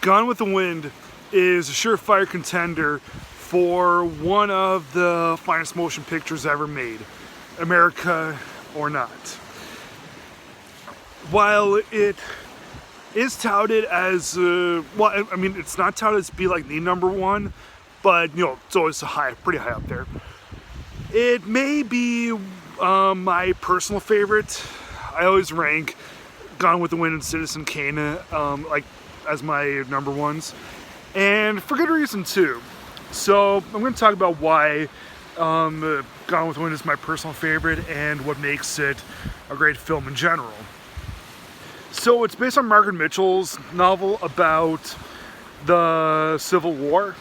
Gone with the Wind is a surefire contender for one of the finest motion pictures ever made, America or not. While it is touted as, it's not touted as be like the number one, but it's always pretty high up there. It may be my personal favorite. I always rank Gone with the Wind and Citizen Kane as my number ones, and for good reason too. So I'm going to talk about why Gone with the Wind is my personal favorite and what makes it a great film in general. So it's based on Margaret Mitchell's novel about the Civil War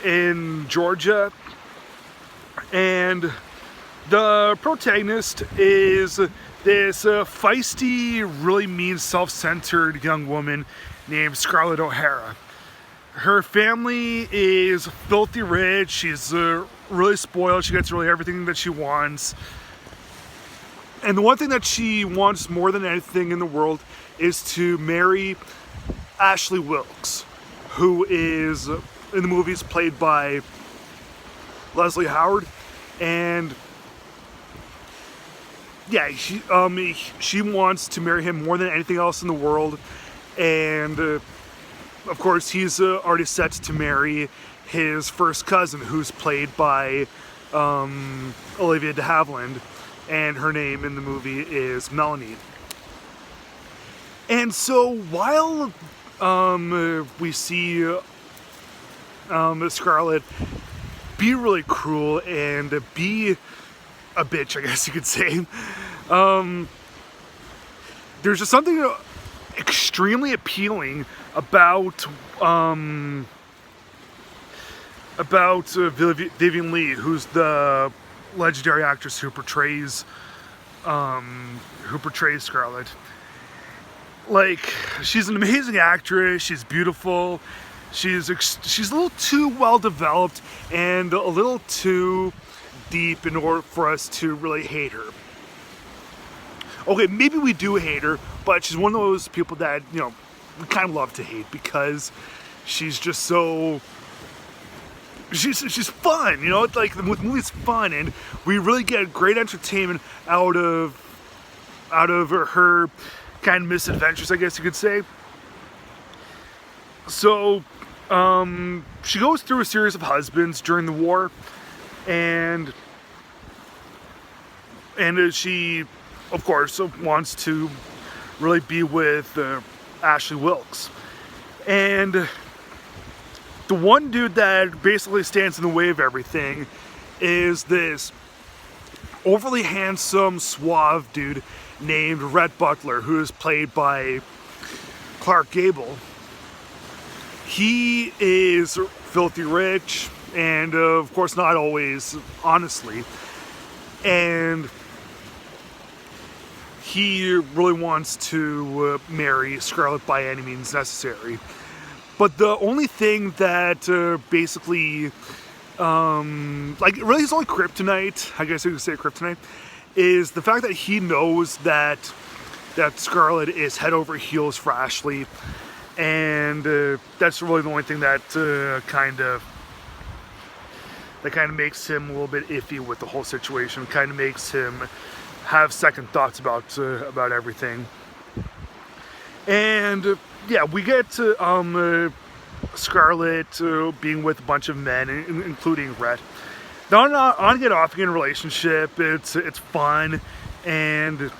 in Georgia, and the protagonist is this feisty, really mean, self-centered young woman named Scarlett O'Hara. Her family is filthy rich. She's really spoiled. She gets really everything that she wants. And the one thing that she wants more than anything in the world is to marry Ashley Wilkes, who is, in the movies, played by Leslie Howard. And yeah, she wants to marry him more than anything else in the world. And of course, he's already set to marry his first cousin, who's played by Olivia de Havilland, and her name in the movie is Melanie. And so while we see Scarlett be really cruel and be a bitch, I guess you could say, there's just something extremely appealing about Vivien Leigh, who's the legendary actress who portrays Scarlett. Like, she's an amazing actress. She's beautiful. She's a little too well developed and a little too deep in order for us to really hate her. Okay, maybe we do hate her, but she's one of those people that, we kind of love to hate because she's just so... She's fun, like the movie's fun, and we really get great entertainment out of her kind of misadventures, I guess you could say. So, she goes through a series of husbands during the war, and she, of course, wants to really be with Ashley Wilkes. And the one dude that basically stands in the way of everything is this overly handsome, suave dude named Rhett Butler, who is played by Clark Gable. He is filthy rich, and of course not always honestly, and he really wants to marry Scarlett by any means necessary. But the only thing that basically, really his only kryptonite, I guess you could say kryptonite, is the fact that he knows that Scarlett is head over heels for Ashley, and that's really the only thing that kind of makes him a little bit iffy with the whole situation. Kind of makes him have second thoughts about everything. And yeah, we get Scarlett being with a bunch of men, including Rhett. They're on an on-again, off-again relationship. It's fun, and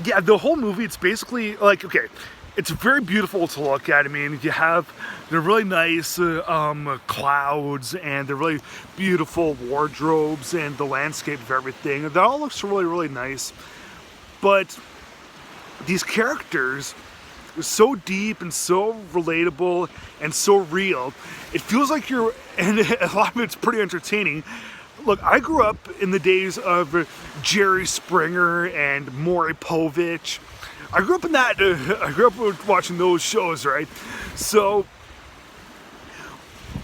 yeah, the whole movie, it's basically like, okay, it's very beautiful to look at. I mean, you have the really nice clouds and the really beautiful wardrobes and the landscape of everything. That all looks really, really nice. But these characters are so deep and so relatable and so real. It feels like and a lot of it's pretty entertaining. Look, I grew up in the days of Jerry Springer and Maury Povich. I grew up in that. I grew up watching those shows, right? So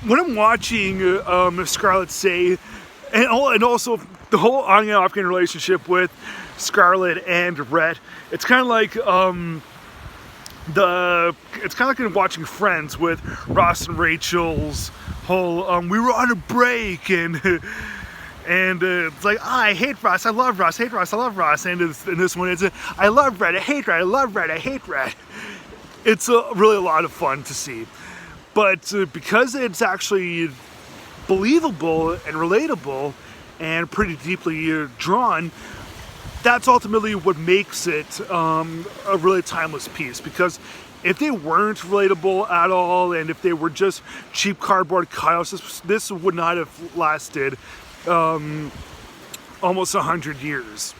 when I'm watching Scarlett say, and also the whole on and off relationship with Scarlett and Rhett, it's kind of like it's kind of like watching Friends with Ross and Rachel's whole we were on a break, and and it's like, I hate Ross, I love Ross, hate Ross, I love Ross, and in this one it's I love Red, I hate Red, I love Red, I hate Red. It's really a lot of fun to see, but because it's actually believable and relatable and pretty deeply drawn, that's ultimately what makes it a really timeless piece. Because if they weren't relatable at all, and if they were just cheap cardboard cutouts, this would not have lasted almost 100 years.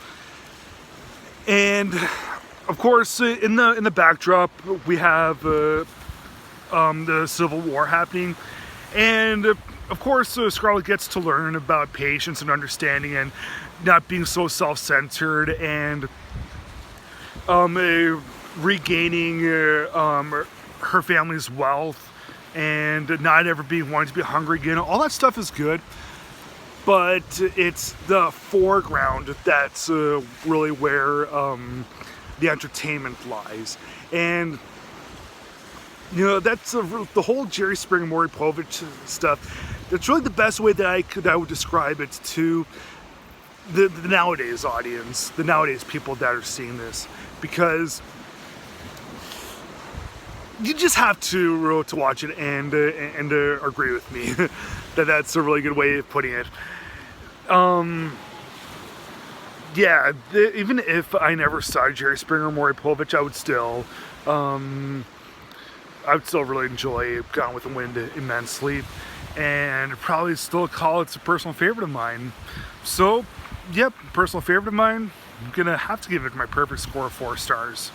And of course, in the backdrop, we have the Civil War happening, and of course, Scarlett gets to learn about patience and understanding, and not being so self-centered, and regaining her family's wealth, and not ever wanting to be hungry again. All that stuff is good, but it's the foreground that's really where the entertainment lies. And you know, that's the whole Jerry Springer, Maury Povich stuff. That's really the best way that I would describe it to the nowadays audience, the nowadays people that are seeing this, because you just have to watch it and agree with me that that's a really good way of putting it. Yeah, even if I never saw Jerry Springer, Maury Povich, I would still really enjoy Gone with the Wind immensely, and probably still call it a personal favorite of mine. So, yep, personal favorite of mine. I'm gonna have to give it my perfect score of 4 stars.